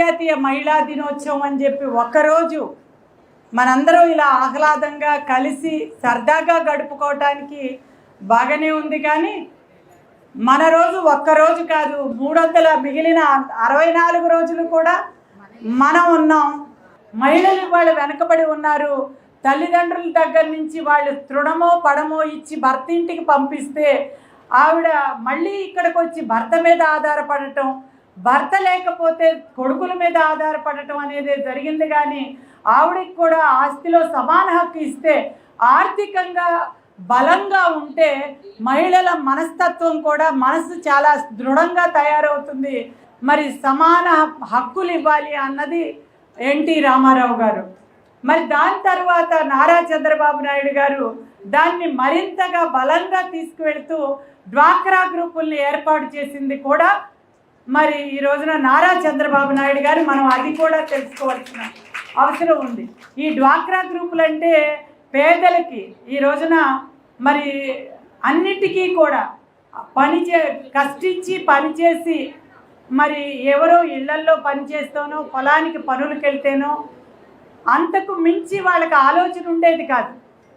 అంతర్జాతీయ మహిళా దినోత్సవం అని చెప్పి ఒక్కరోజు మనందరం ఇలా ఆహ్లాదంగా కలిసి సరదాగా గడుపుకోవటానికి బాగానే ఉంది, కానీ మన రోజు ఒక్కరోజు కాదు, 300 మిగిలిన 64 రోజులు కూడా మనం ఉన్నాం. మహిళలు వాళ్ళు వెనకబడి ఉన్నారు. తల్లిదండ్రుల దగ్గర నుంచి వాళ్ళు తృణమో పడమో ఇచ్చి భర్త ఇంటికి పంపిస్తే ఆవిడ మళ్ళీ ఇక్కడికి వచ్చి భర్త మీద ఆధారపడటం, భర్త లేకపోతే కొడుకుల మీద ఆధారపడటం అనేది జరిగింది. కానీ ఆవిడకి కూడా ఆస్తిలో సమాన హక్కు ఇస్తే, ఆర్థికంగా బలంగా ఉంటే మహిళల మనస్తత్వం కూడా మనసు చాలా దృఢంగా తయారవుతుంది. మరి సమాన హక్కులు ఇవ్వాలి అన్నది ఎన్టీ రామారావు గారు. మరి దాని తర్వాత నారా చంద్రబాబు నాయుడు గారు దాన్ని మరింతగా బలంగా తీసుకువెళ్తూ డ్వాక్రా గ్రూపుల్ని ఏర్పాటు చేసింది కూడా మరి ఈ రోజున నారా చంద్రబాబు నాయుడు గారు. మనం అది కూడా తెలుసుకోవాల్సిన అవసరం ఉంది. ఈ డ్వాక్రా గ్రూపులు అంటే పేదలకి ఈ రోజున మరి అన్నిటికీ కూడా కష్టించి పనిచేసి మరి ఎవరో ఇళ్లల్లో పనిచేస్తానో పొలానికి పనులకు వెళ్తేనో అంతకు మించి వాళ్ళకి ఆలోచన ఉండేది కాదు.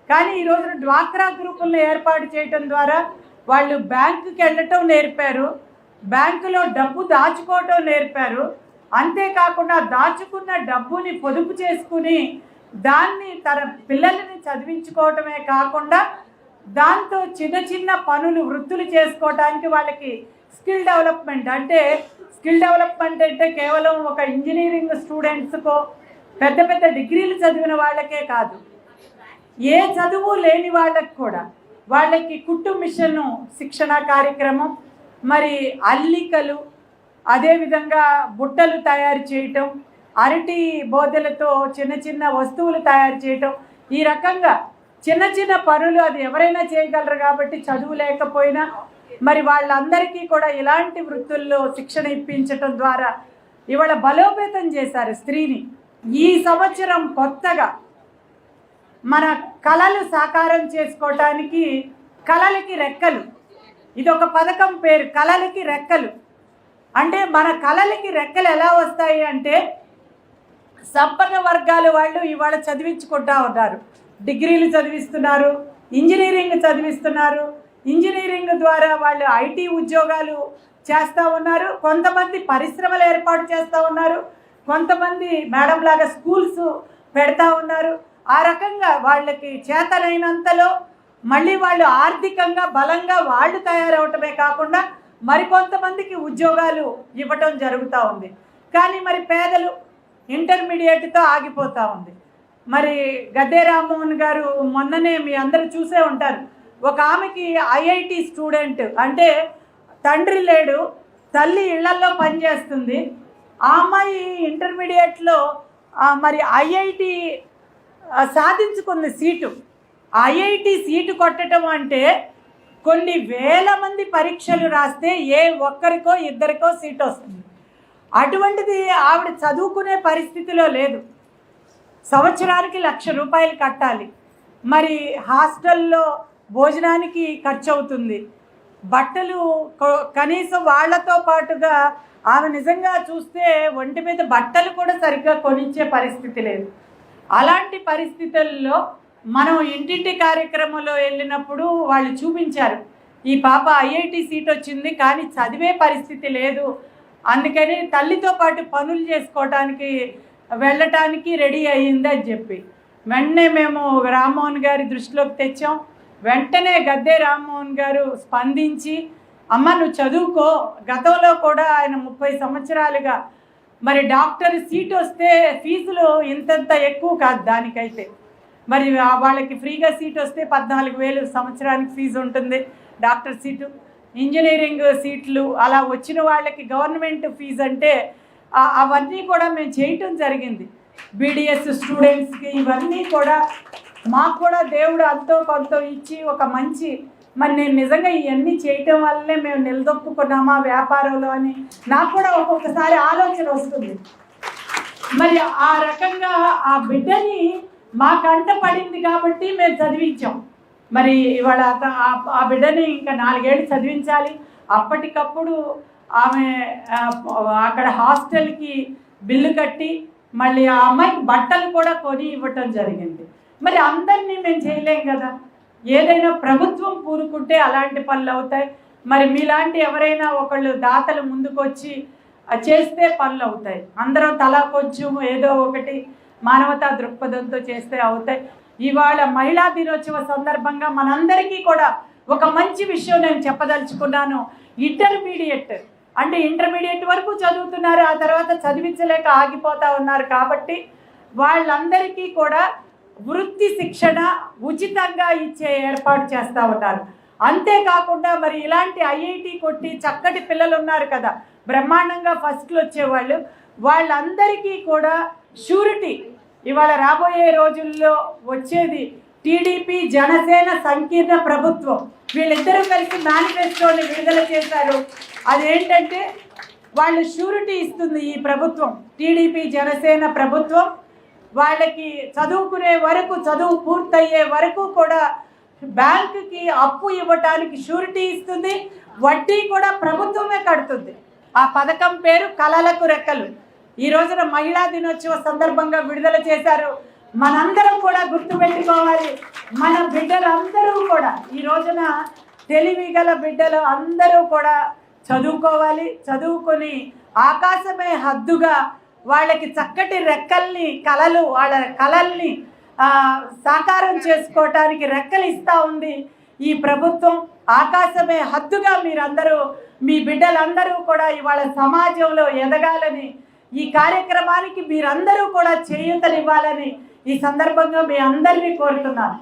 కానీ ఈ రోజున డ్వాక్రా గ్రూపులను ఏర్పాటు చేయటం ద్వారా వాళ్ళు బ్యాంకుకి వెళ్ళటం నేర్పారు, బ్యాంకులో డబ్బు దాచుకోవటం నేర్పారు. అంతేకాకుండా దాచుకున్న డబ్బుని పొదుపు చేసుకుని దాన్ని తన పిల్లల్ని చదివించుకోవటమే కాకుండా దాంతో చిన్న చిన్న పనులు వృత్తులు చేసుకోవడానికి వాళ్ళకి స్కిల్ డెవలప్మెంట్ అంటే కేవలం ఒక ఇంజనీరింగ్ స్టూడెంట్స్కో పెద్ద పెద్ద డిగ్రీలు చదివిన వాళ్ళకే కాదు, ఏ చదువు లేని వాళ్ళకి కూడా వాళ్ళకి కుట్టు మిషన్ శిక్షణ కార్యక్రమం, మరి అల్లికలు, అదేవిధంగా బుట్టలు తయారు చేయటం, అరటి బోదెలతో చిన్న చిన్న వస్తువులు తయారు చేయటం, ఈ రకంగా చిన్న చిన్న పనులు అది ఎవరైనా చేయగలరు. కాబట్టి చదువు లేకపోయినా మరి వాళ్ళందరికీ కూడా ఇలాంటి వృత్తుల్లో శిక్షణ ఇప్పించటం ద్వారా ఇవాళ బలోపేతం చేశారు స్త్రీని. ఈ సంవత్సరం కొత్తగా మన కళలు సాకారం చేసుకోవటానికి కళలకి రెక్కలు, ఇది ఒక పథకం పేరు, కళలకి రెక్కలు. అంటే మన కళలకి రెక్కలు ఎలా వస్తాయి అంటే సంపన్న వర్గాల వాళ్ళు ఇవాళ చదివించుకుంటా ఉన్నారు, డిగ్రీలు చదివిస్తున్నారు, ఇంజనీరింగ్ చదివిస్తున్నారు. ఇంజనీరింగ్ ద్వారా వాళ్ళు ఐటీ ఉద్యోగాలు చేస్తూ ఉన్నారు, కొంతమంది పరిశ్రమలు ఏర్పాటు చేస్తూ ఉన్నారు, కొంతమంది మేడం లాగా స్కూల్స్ పెడతా ఉన్నారు. ఆ రకంగా వాళ్ళకి చేతనైనంతలో మళ్ళీ వాళ్ళు ఆర్థికంగా బలంగా వాళ్ళు తయారవటమే కాకుండా మరికొంతమందికి ఉద్యోగాలు ఇవ్వటం జరుగుతూ ఉంది. కానీ మరి పేదలు ఇంటర్మీడియట్తో ఆగిపోతూ ఉంది. మరి గద్దే రామ్మోహన్ గారు మొన్ననే మీ అందరూ చూసే ఉంటారు, ఒక ఆమెకి ఐఐటి స్టూడెంట్, అంటే తండ్రి లేడు, తల్లి ఇళ్లల్లో పనిచేస్తుంది. ఆ అమ్మాయి ఇంటర్మీడియట్లో మరి ఐఐటి సాధించుకుంది సీటు. ఐఐటి సీటు కొట్టడం అంటే కొన్ని వేల మంది పరీక్షలు రాస్తే ఏ ఒక్కరికో ఇద్దరికో సీటు వస్తుంది. అటువంటిది ఆవిడ చదువుకునే పరిస్థితిలో లేదు. సంవత్సరానికి 1,00,000 రూపాయలు కట్టాలి, మరి హాస్టల్లో భోజనానికి ఖర్చు అవుతుంది, బట్టలు కనీసం వాళ్లతో పాటుగా ఆమె నిజంగా చూస్తే ఒంటి మీద బట్టలు కూడా సరిగ్గా కొనిచ్చే పరిస్థితి లేదు. అలాంటి పరిస్థితుల్లో మనం ఇంటింటి కార్యక్రమంలో వెళ్ళినప్పుడు వాళ్ళు చూపించారు, ఈ పాప ఐఐటి సీట్ వచ్చింది కానీ చదివే పరిస్థితి లేదు, అందుకని తల్లితో పాటు పనులు చేసుకోవడానికి వెళ్ళటానికి రెడీ అయ్యింది అని చెప్పి వెంటనే మేము రామ్మోహన్ గారి దృష్టిలోకి తెచ్చాం. వెంటనే గద్దే రామ్మోహన్ గారు స్పందించి, అమ్మ నువ్వు చదువుకో, గతంలో కూడా ఆయన 30 సంవత్సరాలుగా మరి డాక్టర్ సీట్ వస్తే ఫీజులు ఇంతంత ఎక్కువ కాదు దానికైతే, మరి వాళ్ళకి ఫ్రీగా సీట్ వస్తే 14,000 సంవత్సరానికి ఫీజు ఉంటుంది డాక్టర్ సీటు. ఇంజనీరింగ్ సీట్లు అలా వచ్చిన వాళ్ళకి గవర్నమెంట్ ఫీజు అంటే అవన్నీ కూడా మేము చేయటం జరిగింది. బీడిఎస్ స్టూడెంట్స్కి ఇవన్నీ కూడా మాకు కూడా దేవుడు అంతో కొంత ఇచ్చి ఒక మంచి, మరి నేను నిజంగా ఇవన్నీ చేయటం వల్లనే మేము నిలదొక్కున్నామా వ్యాపారంలో అని నాకు కూడా ఒక్కొక్కసారి ఆలోచన వస్తుంది. మరి ఆ రకంగా ఆ బిడ్డని మా కంట పడింది కాబట్టి మేము చదివించాం. మరి ఇవాళ ఆ బిడ్డని ఇంకా 4 ఏళ్ళు చదివించాలి. అప్పటికప్పుడు ఆమె అక్కడ హాస్టల్కి బిల్లు కట్టి మళ్ళీ ఆ అమ్మాయికి బట్టలు కూడా కొని ఇవ్వటం జరిగింది. మరి అందరినీ మేము చేయలేం కదా, ఏదైనా ప్రభుత్వం పూనుకుంటే అలాంటి పనులు అవుతాయి. మరి మీలాంటి ఎవరైనా ఒకళ్ళు దాతలు ముందుకొచ్చి చేస్తే పనులు అవుతాయి. అందరం తలా కొంచెం ఏదో ఒకటి మానవతా దృక్పథంతో చేస్తే అవుతాయి. ఇవాళ మహిళా దినోత్సవ సందర్భంగా మనందరికీ కూడా ఒక మంచి విషయం నేను చెప్పదలుచుకున్నాను. ఇంటర్మీడియట్ వరకు చదువుతున్నారు, ఆ తర్వాత చదివించలేక ఆగిపోతూ ఉన్నారు. కాబట్టి వాళ్ళందరికీ కూడా వృత్తి శిక్షణ ఉచితంగా ఇచ్చే ఏర్పాటు చేస్తూ ఉన్నారు. అంతేకాకుండా మరి ఇలాంటి ఐఐటి కొట్టి చక్కటి పిల్లలు ఉన్నారు కదా, బ్రహ్మాండంగా ఫస్ట్లు వచ్చేవాళ్ళు, వాళ్ళందరికీ కూడా షూరిటీ ఇవాళ రాబోయే రోజుల్లో వచ్చేది టీడీపీ జనసేన సంకీర్ణ ప్రభుత్వం. వీళ్ళిద్దరూ కలిసి మేనిఫెస్టోని విడుదల చేశారు. అదేంటంటే వాళ్ళు షూరిటీ ఇస్తుంది ఈ ప్రభుత్వం, టీడీపీ జనసేన ప్రభుత్వం. వాళ్ళకి చదువుకునే వరకు, చదువు పూర్తయ్యే వరకు కూడా బ్యాంకుకి అప్పు ఇవ్వటానికి షూరిటీ ఇస్తుంది, వడ్డీ కూడా ప్రభుత్వమే కడుతుంది. ఆ పథకం పేరు కలలకు రెక్కలు. ఈ రోజున మహిళా దినోత్సవ సందర్భంగా విడుదల చేశారు. మనందరం కూడా గుర్తుపెట్టుకోవాలి, మన బిడ్డలందరూ కూడా ఈ రోజున తెలివి గల బిడ్డలు అందరూ కూడా చదువుకోవాలి. చదువుకొని ఆకాశమే హద్దుగా వాళ్ళకి చక్కటి రెక్కల్ని, వాళ్ళ కలల్ని సాకారం చేసుకోవటానికి రెక్కలు ఇస్తూ ఉంది ఈ ప్రభుత్వం. ఆకాశమే హద్దుగా మీరందరూ, మీ బిడ్డలందరూ కూడా ఇవాళ సమాజంలో ఎదగాలని, ఈ కార్యక్రమానికి మీరందరూ కూడా చేయూతనివ్వాలని ఈ సందర్భంగా మీ అందరినీ కోరుతున్నాను.